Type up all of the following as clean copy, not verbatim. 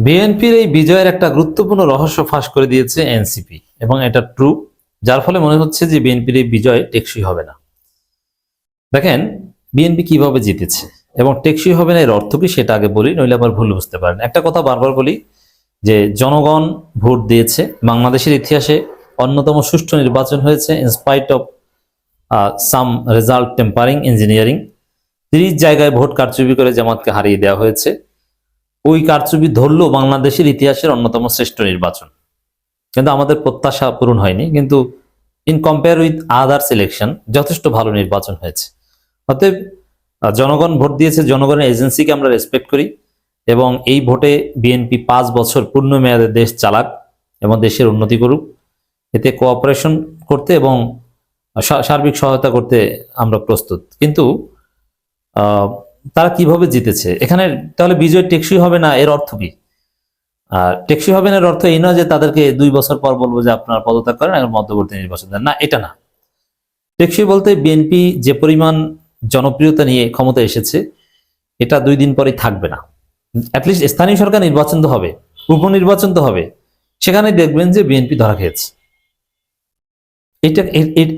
বিএনপির এই বিজয়ের একটা গুরুত্বপূর্ণ রহস্য ফাঁস করে দিয়েছে এনসিপি এবং এটা ট্রু, যার ফলে মনে হচ্ছে যে বিএনপির এই বিজয় টেকসই হবে না। দেখেন বিএনপি কিভাবে জিতেছে এবং টেকসই হবে না এর অর্থ কি সেটা আগে বলি, নইলে আবার ভুল বুঝতে পারেন। একটা কথা বারবার বলি যে জনগণ ভোট দিয়েছে, বাংলাদেশের ইতিহাসে অন্যতম সুষ্ঠু নির্বাচন হয়েছে in spite of some result tampering engineering. 30 জায়গায় ভোট কারচুপি করে জামাতকে হারিয়ে দেওয়া হয়েছে। ওই কারচুপি ধরলেও বাংলাদেশের ইতিহাসের অন্যতম শ্রেষ্ঠ নির্বাচন, কিন্তু আমাদের প্রত্যাশা পূরণ হয়নি। কিন্তু in compare with others election যথেষ্ট ভালো নির্বাচন হয়েছে। অতএব জনগণ ভোট দিয়েছে, জনগণের এজেন্সিকে আমরা রেসপেক্ট করি এবং এই ভোটে বিএনপি 5 বছর পূর্ণ মেয়াদে দেশ চালাক এবং দেশের উন্নতি করুক, এতে কোঅপারেশন করতে এবং সার্বিক সহায়তা করতে আমরা প্রস্তুত। কিন্তু তারা কিভাবে জিতেছে এখানে, তাহলে বিজয় টেকসই হবে না এর অর্থ কি? টেকসই হবে না এর অর্থ এই নয় যে তাদেরকে 2 বছর পর বলবো যে আপনারা পদত্যাগ করেন আর মধ্যবর্তী নির্বাচন দেন, না, এটা না। টেকসই বলতে বিএনপি যে পরিমাণ জনপ্রিয়তা নিয়ে ক্ষমতা এসেছে এটা 2 দিন পরেই থাকবে না। অ্যাটলিস্ট স্থানীয় সরকার নির্বাচন তো হবে, উপনির্বাচন তো হবে, সেখানে দেখবেন যে বিএনপি ধরা খেয়েছে।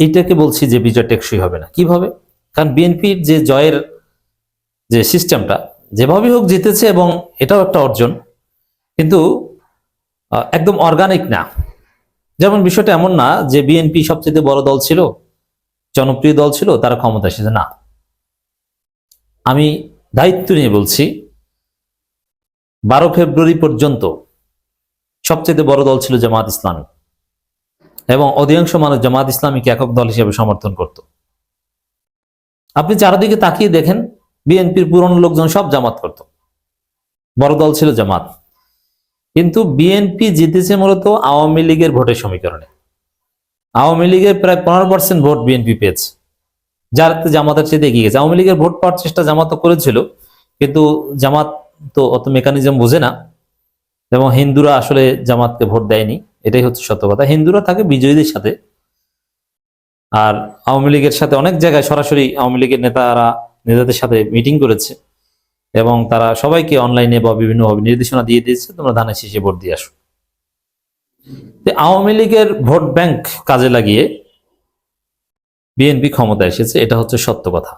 এটাকে বলছি যে বিজয় টেকসই হবে না। কিভাবে? কারণ বিএনপির যে জয়ের যে সিস্টেমটা যেভাবেই হোক জিতেছে এবং এটাও একটা অর্জন, কিন্তু একদম অর্গানিক না। যেমন বিষয়টা এমন না যে বিএনপি সবচেয়ে বড় দল ছিল, জনপ্রিয় দল ছিল, তারা ক্ষমতা এসেছে, না। আমি দায়িত্ব নিয়ে বলছি 12 ফেব্রুয়ারি পর্যন্ত সবচেয়ে বড় দল ছিল জামাত ইসলামী এবং অধিকাংশ মানুষ জামাত ইসলামীকে একক দল হিসেবে সমর্থন করত। আপনি চারিদিকে তাকিয়ে দেখেন, বিএনপির পুরনো লোকজন সব জামাত করত, বড় দল ছিল জামাত। কিন্তু বিএনপি জিতেছে মূলত আওয়ামী লীগের ভোটের সমীকরণে। আওয়ামী লীগের প্রায় 15% ভোট বিএনপি পেয়েছে, যার জামাতের চেয়ে এগিয়ে গেছে। আওয়ামী লীগের ভোট পাওয়ার চেষ্টা জামাত করেছিল, কিন্তু জামাত তো অত মেকানিজম বোঝে না এবং হিন্দুরা আসলে জামাতকে ভোট দেয়নি, এটাই হচ্ছে সত্য কথা। হিন্দুরা থাকে বিজয়ীদের সাথে, আর আওয়ামী লীগের সাথে অনেক জায়গায় সরাসরি আওয়ামী লীগের নেতাদের সাথে মিটিং করেছে এবং তারা সবাইকে অনলাইনে বা বিভিন্নভাবে নির্দেশনা দিয়ে দিয়েছে, তোমরা ধানের শীষে ভোট দিয়ে আসো। আওয়ামী লীগের ভোট ব্যাংক কাজে লাগিয়ে বিএনপি ক্ষমতা এসেছে, এটা হচ্ছে সত্য কথা।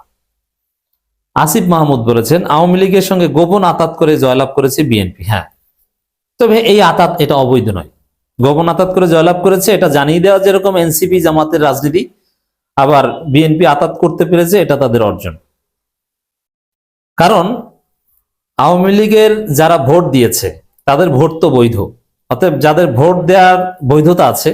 আসিফ মাহমুদ বলেছেন আওয়ামী লীগের সঙ্গে গোপন আতাত করে জয়লাভ করেছে বিএনপি। হ্যাঁ, তবে এই আতাত এটা অবৈধ নয়। গোপন আতাত করে জয়লাভ করেছে এটা জানিয়ে দেওয়া, যেরকম এনসিপি জামাতের রাজনীতি, আবার বিএনপি আতাত করতে পেরেছে এটা তাদের অর্জন। কারণ আওয়ামী লীগের যারা ভোট দিয়েছে তাদের ভোট তো বৈধ, অতএব যাদের ভোট দেওয়ার বৈধতা আছে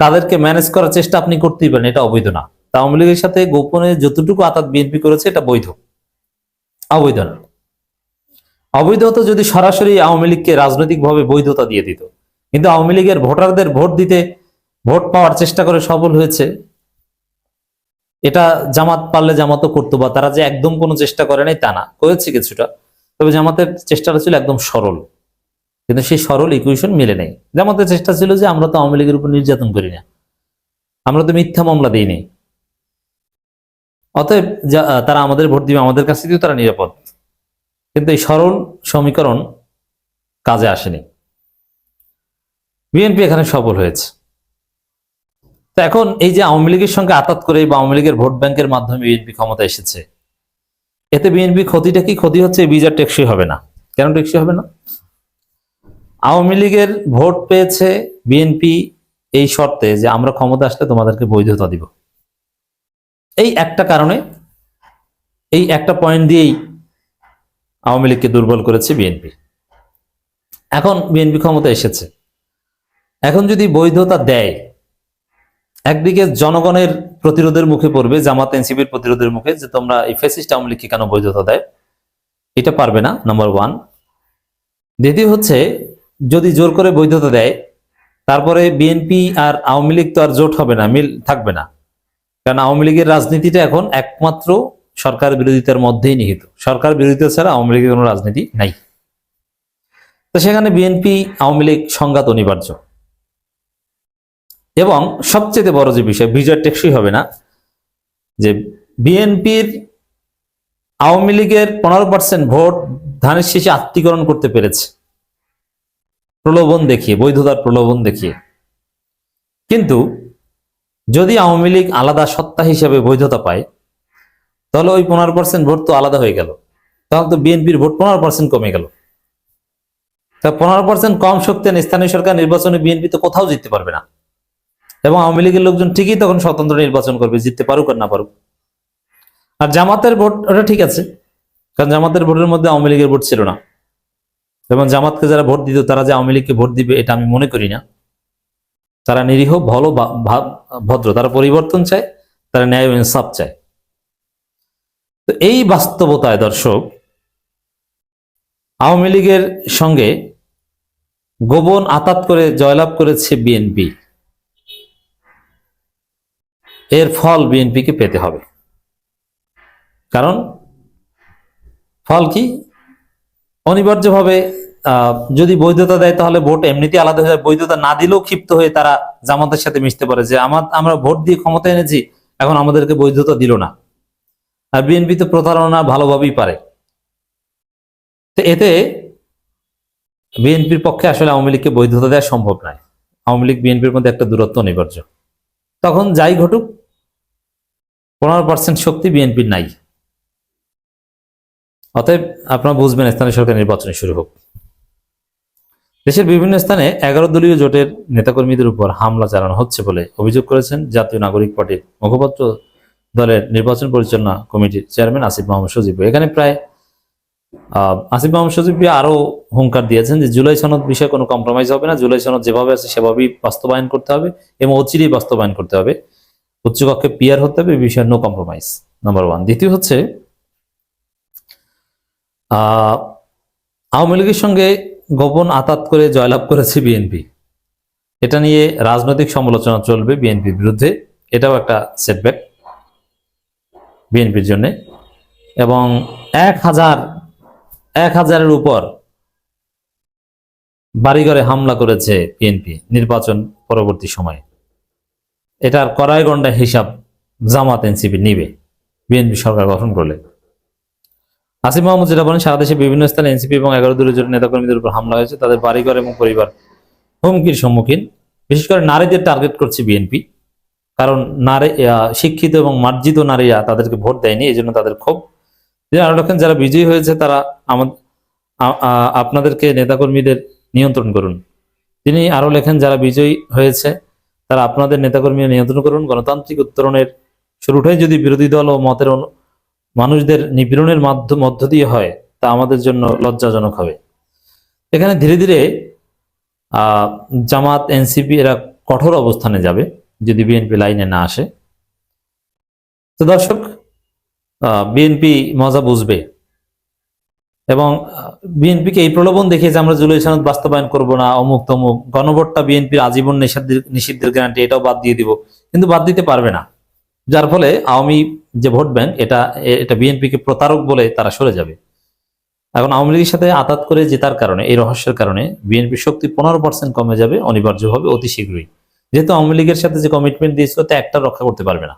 তাদেরকে ম্যানেজ করার চেষ্টা আপনি করতেই পারেন, এটা অবৈধ না। আওয়ামী লীগের সাথে গোপনে যতটুকু আতাত বিএনপি করেছে এটা বৈধ, অবৈধ না। অবৈধ হতো যদি সরাসরি আওয়ামী লীগকে রাজনৈতিকভাবে বৈধতা দিয়ে দিত, কিন্তু আওয়ামী লীগের ভোটারদের ভোট পাওয়ার চেষ্টা করে সফল হয়েছে। এটা জামাত পারলে জামাতও করতো, বা তারা যে একদম কোনো চেষ্টা করে নাই তা না, করেছে কিছুটা, তবে জামাতের চেষ্টাটা ছিল একদম সরল, কিন্তু সেই সরল ইকুয়েশন মিলে নেই। জামাতের চেষ্টা ছিল যে আমরা তো আওয়ামী লীগের উপর নির্যাতন করি না, আমরা তো মিথ্যা মামলা দিই নেই, অতএব তারা আমাদের ভোট দিবে, আমাদের কাছ থেকেও তারা নিরাপদ। কিন্তু এই সরল সমীকরণ কাজে আসেনি, বিএনপি এখানে সফল হয়েছে। তো এখন এই যে আওয়ামী লীগের সঙ্গে আতাত করে বা আওয়ামী লীগের ভোট ব্যাংকের মাধ্যমে বিএনপি ক্ষমতা এসেছে, এতে বিএনপি ক্ষতিটা কি? ক্ষতি হচ্ছে বিজয় টেকসই হবে না। কেন টেকসই হবে না? আওয়ামী লীগের ভোট পেয়েছে বিএনপি এই শর্তে যে আমরা ক্ষমতা আসলে তোমাদেরকে বৈধতা দিব। এই একটা কারণে, এই একটা পয়েন্ট দিয়েই আওয়ামী লীগকে দুর্বল করেছে বিএনপি। এখন বিএনপি ক্ষমতা এসেছে, এখন যদি বৈধতা দেয়, একদিকে জনগণের প্রতিরোধের মুখে পড়বে, জামাত এনসিপির প্রতিরোধের মুখে, যে তোমরা এই ফ্যাসিস্ট আওয়ামী লীগকে কেন বৈধতা দেয়, এটা পারবে না, নাম্বার 1। দ্বিতীয় হচ্ছে যদি জোর করে বৈধতা দেয়, তারপরে বিএনপি আর আওয়ামী লীগ তো আর জোট হবে না, মিল থাকবে না। কারণ আওয়ামী লীগের রাজনীতিটা এখন একমাত্র সরকার বিরোধিতার মধ্যেই নিহিত, সরকার বিরোধিতা ছাড়া আওয়ামী লীগের কোনো রাজনীতি নাই। তো সেখানে বিএনপি আওয়ামী লীগ সংঘাত অনিবার্য। এবং সবচেয়ে বড় যে বিষয়, বিজয় টেকসই হবে না, যে বিএনপির আওয়ামী লীগের 15% ভোট ধানের শীষে আত্মীকরণ করতে পেরেছে। প্রলোভন দেখিয়ে, বৈধতার প্রলোভন দেখিয়ে। কিন্তু যদি আওয়ামী লীগ আলাদা সত্তা হিসেবে বৈধতা পায়, তাহলে ওই 15% ভোট তো আলাদা হয়ে গেল, তাহলে তো বিএনপির ভোট 15% কমে গেল। তা 15% কম শক্তি স্থানীয় সরকার নির্বাচনে বিএনপি তো কোথাও জিততে পারবে না, এবং আওয়ামী লীগের লোকজন ঠিকই তখন স্বতন্ত্র নির্বাচন করবে, জিততে পারুক আর না পারুক। আর জামাতের ভোট ওটা ঠিক আছে, কারণ জামাতের ভোটের মধ্যে আওয়ামী লীগের ভোট ছিল না, এবং জামাতকে যারা ভোট দিত তারা যে আওয়ামী লীগকে ভোট দিবে এটা আমি মনে করি না। তারা নিরীহ, ভালো, ভদ্র, তারা পরিবর্তন চায়, তারা ন্যায় ও ইনসাফ চায়। তো এই বাস্তবতায় দর্শক, আওয়ামী লীগের সঙ্গে গোপন আতাত করে জয়লাভ করেছে বিএনপি, এর ফল বিএনপিকে পেতে হবে। কারণ ফল কি? অনিবার্যভাবে যদি বৈধতা দেয় তাহলে ভোট এমনিতে আলাদা হয়ে যায়। বৈধতা না দিলেও ক্ষিপ্ত হয়ে তারা জামাতের সাথে মিশতে পারে যে আমরা ভোট দিয়ে ক্ষমতা এনেছি, এখন আমাদেরকে বৈধতা দিল না। আর বিএনপি তো প্রতারণা ভালোভাবেই পারে। তো এতে বিএনপির পক্ষে আসলে আওয়ামী লীগকে বৈধতা দেওয়া সম্ভব নয়। আওয়ামী লীগ বিএনপির মধ্যে একটা দূরত্ব অনিবার্য। তখন যাই ঘটুক, 15% শক্তি বিএনপির নাই। অতএব আপনারা বুঝবেন, স্থানীয় সরকার নির্বাচন শুরু হোক। দেশের বিভিন্ন স্থানে 11 দলীয় জোটের নেতাকর্মীদের উপর হামলা চালানো হচ্ছে বলে অভিযোগ করেছেন জাতীয় নাগরিক পার্টির মুখপাত্র, দলের নির্বাচন পরিচালনা কমিটির চেয়ারম্যান আসিফ মাহমুদ সজীব। এখানে প্রায় আসিফ মাহমুদ সজীব আরো হুঙ্কার দিয়েছেন যে জুলাই সনদ বিষয়ে কোনো কম্প্রোমাইজ হবে না, জুলাই সনদ যেভাবে আছে সেভাবেই বাস্তবায়ন করতে হবে এবং অচিরেই বাস্তবায়ন করতে হবে, উচ্চকক্ষে পিয়ার হতে হবে, এই বিষয়ে নো কম্প্রোমাইজ, নাম্বার 1। দ্বিতীয় হচ্ছে আওয়ামী লীগের সঙ্গে গোপন আতাত করে জয়লাভ করেছে বিএনপি, এটা নিয়ে রাজনৈতিক সমালোচনা চলবে বিএনপির বিরুদ্ধে, এটাও একটা সেটব্যাক বিএনপির জন্য। এবং 1000-এর উপর বাড়িঘরে হামলা করেছে বিএনপি নির্বাচন পরবর্তী সময়ে। এটার কড়াই গন্ডা হিসাব জামাত এনসিপি নিবে বিএনপি সরকার গঠন করলে। আসিফ মাহমুদ যেটা বলেন, সারা দেশে বিভিন্ন স্থানে এনসিপি এবং 11 দলীয় জোটের নেতাকর্মীদের উপর হামলা হয়েছে, তাদের বাড়িঘর এবং পরিবার হুমকির সম্মুখীন। বিশেষ করে নারীদের টার্গেট করছে বিএনপি, কারণ নারী শিক্ষিত এবং মার্জিত নারীরা তাদেরকে ভোট দেয়নি, এই জন্য তাদের ক্ষোভ। আরো লেখেন, যারা বিজয়ী হয়েছে তারা আপনাদেরকে নেতাকর্মীদের নিয়ন্ত্রণ করুন। তিনি আরো লেখেন, যারা বিজয়ী হয়েছে তারা আপনাদের নেতাকর্মী নিয়ন্ত্রণ করুন। গণতান্ত্রিক উত্তরণের শুরুটাই যদি বিরোধী দল ও মতের মানুষদের নিপীড়নের মধ্য দিয়ে হয়, তা আমাদের জন্য লজ্জাজনক হবে। এখানে ধীরে ধীরে জামাত, এনসিপি এরা কঠোর অবস্থানে যাবে যদি বিএনপি লাইনে না আসে। তো দর্শক, বিএনপি মজা বুঝবে, এবং বিএনপিকে এই প্রলোভন দেখে যে আমরা জুলাই সনদ বাস্তবায়ন করব না, অমুক তমুক, গণভোটটা বিএনপির আজীবন নিষিদ্ধের গ্যারান্টি, এটাও বাদ দিয়ে দিব, কিন্তু বাদ দিতে পারবে না। যার ফলে আওয়ামী যে ভোট ব্যাংক, এটা বিএনপিকে প্রতারক বলে তারা সরে যাবে। এখন আওয়ামী লীগের সাথে আতাত করে জেতার কারণে, এই রহস্যের কারণে বিএনপির শক্তি 15% কমে যাবে অনিবার্যভাবে, অতি শীঘ্রই। যেহেতু আওয়ামী লীগের সাথে যে কমিটমেন্ট দিয়েছিল তা একটা রক্ষা করতে পারবে না।